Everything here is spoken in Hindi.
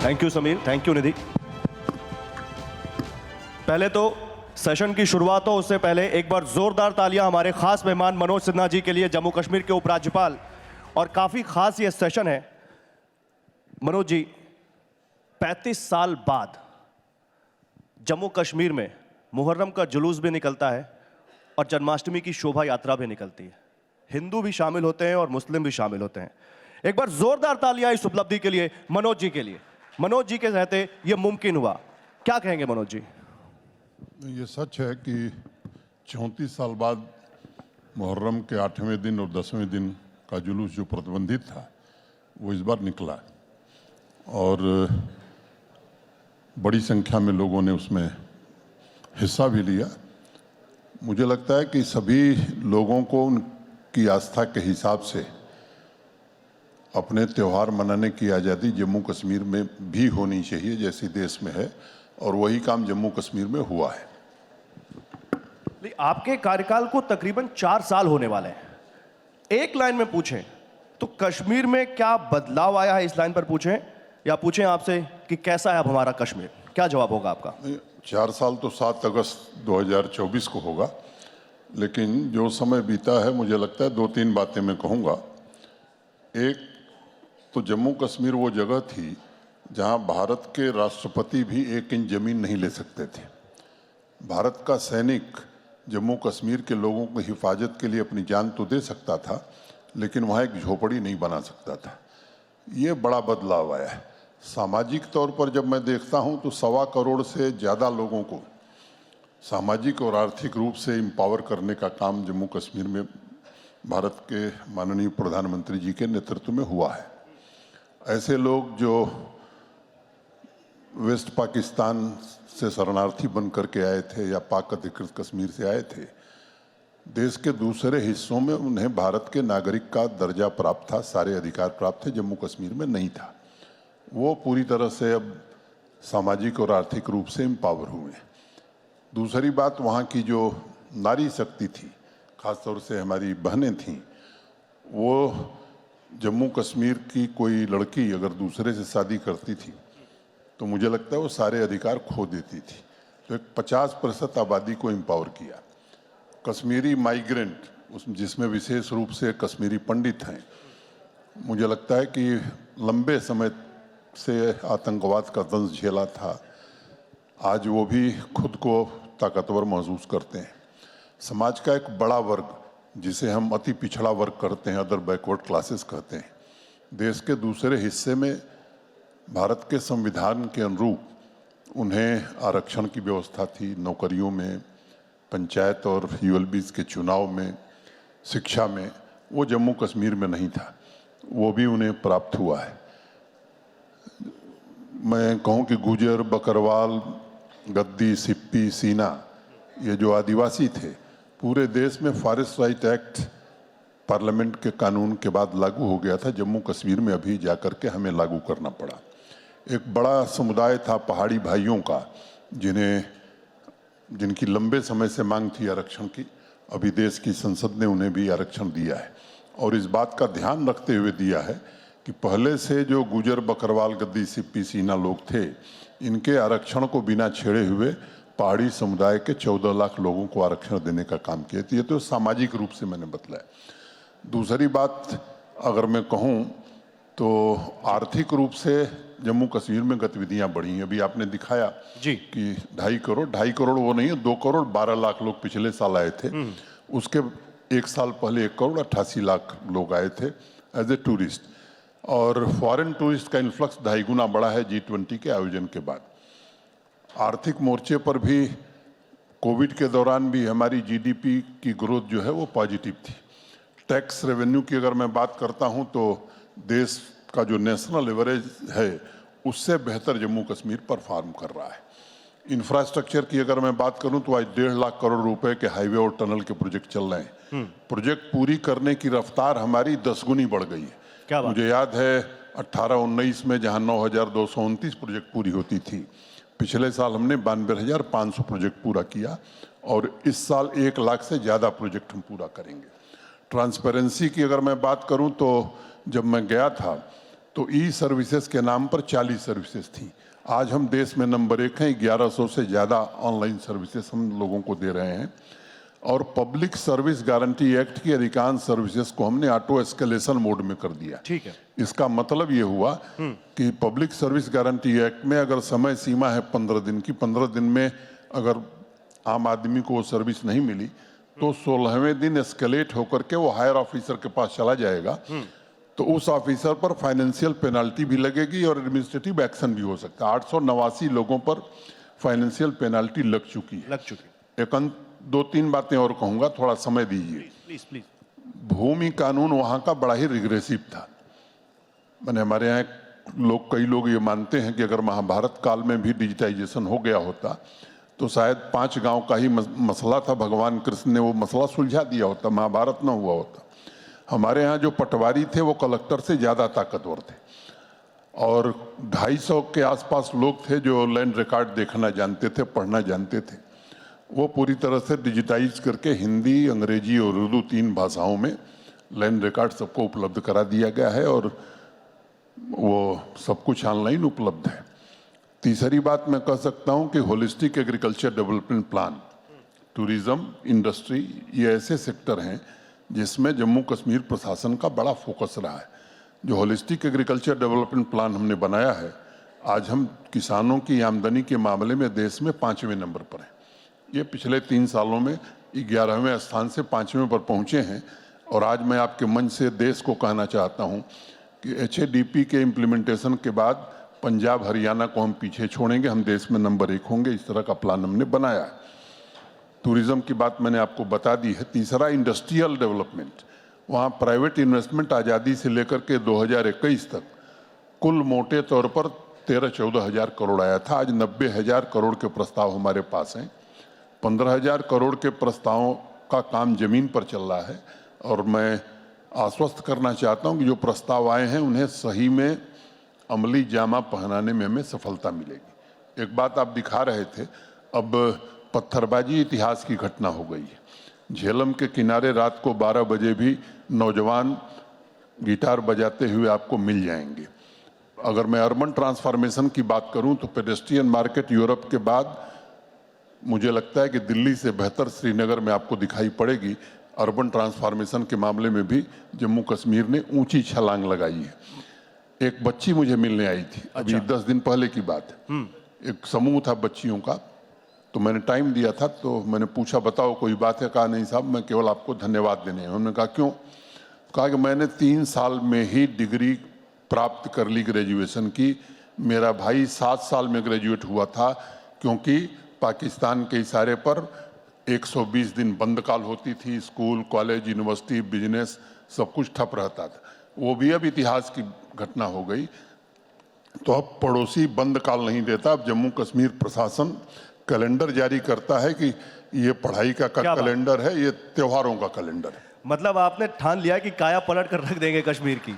Thank you Sameer, thank you Nidhi. पहले तो सेशन की शुरुआत हो उससे पहले एक बार जोरदार तालियां हमारे खास मेहमान मनोज सिन्हा जी के लिए, जम्मू कश्मीर के उपराज्यपाल। और काफी खास ये सेशन है मनोज जी, 35 साल बाद जम्मू कश्मीर में मुहर्रम का जुलूस भी निकलता है और जन्माष्टमी की शोभा यात्रा भी निकलती है। हिंदू भी शामिल होते हैं और मुस्लिम भी शामिल होते हैं। एक बार जोरदार तालियां इस उपलब्धि के लिए, मनोज जी के लिए। मनोज जी के रहते ये मुमकिन हुआ, क्या कहेंगे मनोज जी? ये सच है कि 34 साल बाद मुहर्रम के 8वें दिन और 10वें दिन का जुलूस जो प्रतिबंधित था वो इस बार निकला और बड़ी संख्या में लोगों ने उसमें हिस्सा भी लिया। मुझे लगता है कि सभी लोगों को उनकी आस्था के हिसाब से अपने त्यौहार मनाने की आज़ादी जम्मू कश्मीर में भी होनी चाहिए जैसी देश में है, और वही काम जम्मू कश्मीर में हुआ है। आपके कार्यकाल को तकरीबन 4 साल होने वाले हैं। एक लाइन में पूछें तो कश्मीर में क्या बदलाव आया है, इस लाइन पर पूछें, या पूछें आपसे कि कैसा है अब हमारा कश्मीर, क्या जवाब होगा आपका? 4 साल तो 7 अगस्त 2024 को होगा, लेकिन जो समय बीता है मुझे लगता है 2-3 बातें मैं कहूँगा। एक तो जम्मू कश्मीर वो जगह थी जहाँ भारत के राष्ट्रपति भी 1 इंच जमीन नहीं ले सकते थे। भारत का सैनिक जम्मू कश्मीर के लोगों की हिफाजत के लिए अपनी जान तो दे सकता था, लेकिन वहाँ एक झोपड़ी नहीं बना सकता था। ये बड़ा बदलाव आया है। सामाजिक तौर पर जब मैं देखता हूँ तो 1.25 करोड़ से ज़्यादा लोगों को सामाजिक और आर्थिक रूप से एम्पावर करने का काम जम्मू कश्मीर में भारत के माननीय प्रधानमंत्री जी के नेतृत्व में हुआ है। ऐसे लोग जो वेस्ट पाकिस्तान से शरणार्थी बन करके आए थे या पाक अधिकृत कश्मीर से आए थे, देश के दूसरे हिस्सों में उन्हें भारत के नागरिक का दर्जा प्राप्त था, सारे अधिकार प्राप्त थे, जम्मू कश्मीर में नहीं था। वो पूरी तरह से अब सामाजिक और आर्थिक रूप से एम्पावर हुए। दूसरी बात, वहाँ की जो नारी शक्ति थी, खासतौर से हमारी बहनें थीं, वो जम्मू कश्मीर की कोई लड़की अगर दूसरे से शादी करती थी तो मुझे लगता है वो सारे अधिकार खो देती थी। तो एक 50% आबादी को एम्पावर किया। कश्मीरी माइग्रेंट, जिसमें विशेष रूप से कश्मीरी पंडित हैं, मुझे लगता है कि लंबे समय से आतंकवाद का दंश झेला था, आज वो भी खुद को ताकतवर महसूस करते हैं। समाज का एक बड़ा वर्ग जिसे हम अति पिछड़ा वर्ग करते हैं, अदर बैकवर्ड क्लासेस कहते हैं, देश के दूसरे हिस्से में भारत के संविधान के अनुरूप उन्हें आरक्षण की व्यवस्था थी, नौकरियों में, पंचायत और यूएलबीज के चुनाव में, शिक्षा में। वो जम्मू कश्मीर में नहीं था, वो भी उन्हें प्राप्त हुआ है। मैं कहूँ कि गुजर, बकरवाल, गद्दी, सिप्पी, सीना, ये जो आदिवासी थे, पूरे देश में फॉरेस्ट राइट एक्ट पार्लियामेंट के कानून के बाद लागू हो गया था। जम्मू कश्मीर में अभी जाकर के हमें लागू करना पड़ा। एक बड़ा समुदाय था पहाड़ी भाइयों का, जिनकी लंबे समय से मांग थी आरक्षण की। अभी देश की संसद ने उन्हें भी आरक्षण दिया है, और इस बात का ध्यान रखते हुए दिया है कि पहले से जो गुजर, बकरवाल, गद्दी, सिप्पी, सीना लोग थे, इनके आरक्षण को बिना छेड़े हुए पहाड़ी समुदाय के 14 लाख लोगों को आरक्षण देने का काम किया। तो ये तो सामाजिक रूप से मैंने बतलाया। दूसरी बात अगर मैं कहूँ तो आर्थिक रूप से जम्मू कश्मीर में गतिविधियां बढ़ी हैं। अभी आपने दिखाया जी कि 2.5 करोड़ वो नहीं है, 2 करोड़ 12 लाख लोग पिछले साल आए थे। उसके 1 साल पहले 1 करोड़ 88 लाख लोग आए थे एज ए टूरिस्ट, और फॉरेन टूरिस्ट का इन्फ्लक्स 2.5 गुना बढ़ा है G20 के आयोजन के बाद। आर्थिक मोर्चे पर भी कोविड के दौरान भी हमारी जीडीपी की ग्रोथ जो है वो पॉजिटिव थी। टैक्स रेवेन्यू की अगर मैं बात करता हूं तो देश का जो नेशनल एवरेज है उससे बेहतर जम्मू कश्मीर परफॉर्म कर रहा है। इंफ्रास्ट्रक्चर की अगर मैं बात करूं तो आज 1.5 लाख करोड़ रुपए के हाईवे और टनल के प्रोजेक्ट चल रहे हैं। प्रोजेक्ट पूरी करने की रफ्तार हमारी 10 गुनी बढ़ गई है। क्या बात? मुझे याद है 18-19 में जहां 9,229 प्रोजेक्ट पूरी होती थी, पिछले साल हमने 92,500 प्रोजेक्ट पूरा किया और इस साल 1 लाख से ज़्यादा प्रोजेक्ट हम पूरा करेंगे। ट्रांसपेरेंसी की अगर मैं बात करूं तो जब मैं गया था तो ई सर्विसेज के नाम पर 40 सर्विसेज थी। आज हम देश में नंबर 1 हैं, 1100 से ज़्यादा ऑनलाइन सर्विसेज हम लोगों को दे रहे हैं और पब्लिक सर्विस गारंटी एक्ट की अधिकांश सर्विसेज को हमने ऑटो एस्केलेशन मोड में कर दिया। ठीक है। इसका मतलब ये हुआ कि पब्लिक सर्विस गारंटी एक्ट में अगर समय सीमा है 15 दिन की, 15 दिन में अगर आम आदमी को वो सर्विस नहीं मिली तो 16वें दिन एस्केलेट होकर के वो हायर ऑफिसर के पास चला जाएगा, तो उस ऑफिसर पर फाइनेंशियल पेनाल्टी भी लगेगी और एडमिनिस्ट्रेटिव एक्शन भी हो सकता है। 889 लोगों पर फाइनेंशियल पेनाल्टी लग चुकी है। एक 2-3 बातें और कहूंगा, थोड़ा समय दीजिए। Please please. भूमि कानून वहां का बड़ा ही रिग्रेसिव था। मैंने हमारे यहाँ कई लोग ये मानते हैं कि अगर महाभारत काल में भी डिजिटाइजेशन हो गया होता तो शायद 5 गांव का ही मसला था, भगवान कृष्ण ने वो मसला सुलझा दिया होता, महाभारत न हुआ होता। हमारे यहाँ जो पटवारी थे वो कलेक्टर से ज़्यादा ताकतवर थे और 250 के आसपास लोग थे जो लैंड रिकॉर्ड देखना जानते थे, पढ़ना जानते थे। वो पूरी तरह से डिजिटाइज करके हिंदी, अंग्रेजी और उर्दू 3 भाषाओं में लैंड रिकॉर्ड सबको उपलब्ध करा दिया गया है और वो सब कुछ ऑनलाइन उपलब्ध है। तीसरी बात मैं कह सकता हूं कि holistic agriculture development plan, tourism, industry, ये ऐसे सेक्टर हैं जिसमें जम्मू कश्मीर प्रशासन का बड़ा फोकस रहा है। जो होलिस्टिक एग्रीकल्चर डेवलपमेंट प्लान हमने बनाया है, आज हम किसानों की आमदनी के मामले में देश में 5वें नंबर पर हैं। ये पिछले 3 सालों में 11वें स्थान से 5वें पर पहुंचे हैं और आज मैं आपके मंच से देश को कहना चाहता हूं कि HADP के इम्प्लीमेंटेशन के बाद पंजाब, हरियाणा को हम पीछे छोड़ेंगे, हम देश में नंबर 1 होंगे। इस तरह का प्लान हमने बनाया है। टूरिज्म की बात मैंने आपको बता दी है। तीसरा, इंडस्ट्रियल डेवलपमेंट। वहाँ प्राइवेट इन्वेस्टमेंट आज़ादी से लेकर के 2021 तक कुल मोटे तौर पर 13-14 हज़ार करोड़ आया था। आज 90,000 करोड़ के प्रस्ताव हमारे पास हैं। 15,000 करोड़ के प्रस्तावों का काम जमीन पर चल रहा है और मैं आश्वस्त करना चाहता हूँ कि जो प्रस्ताव आए हैं उन्हें सही में अमली जामा पहनाने में हमें सफलता मिलेगी। एक बात आप दिखा रहे थे, अब पत्थरबाजी इतिहास की घटना हो गई है। झेलम के किनारे रात को 12 बजे भी नौजवान गिटार बजाते हुए आपको मिल जाएंगे। अगर मैं अर्बन ट्रांसफॉर्मेशन की बात करूं तो पेडेस्ट्रियन मार्केट यूरोप के बाद मुझे लगता है कि दिल्ली से बेहतर श्रीनगर में आपको दिखाई पड़ेगी। अर्बन ट्रांसफॉर्मेशन के मामले में भी जम्मू कश्मीर ने ऊंची छलांग लगाई है। एक बच्ची मुझे मिलने आई थी, अभी 10 दिन पहले की बात है। एक समूह था बच्चियों का, तो मैंने टाइम दिया था, तो मैंने पूछा बताओ कोई बात है? कहा नहीं साहब, मैं केवल आपको धन्यवाद देने हैं। उन्होंने कहा क्यों? कहा कि मैंने 3 साल में ही डिग्री प्राप्त कर ली, ग्रेजुएशन की। मेरा भाई 7 साल में ग्रेजुएट हुआ था क्योंकि पाकिस्तान के इशारे पर 120 दिन बंद काल होती थी। स्कूल, कॉलेज, यूनिवर्सिटी, बिजनेस सब कुछ ठप रहता था। वो भी अब इतिहास की घटना हो गई। तो अब पड़ोसी बंद काल नहीं देता, अब जम्मू कश्मीर प्रशासन कैलेंडर जारी करता है कि ये पढ़ाई का कैलेंडर है, ये त्योहारों का कैलेंडर है। मतलब आपने ठान लिया कि काया पलट कर रख देंगे कश्मीर की।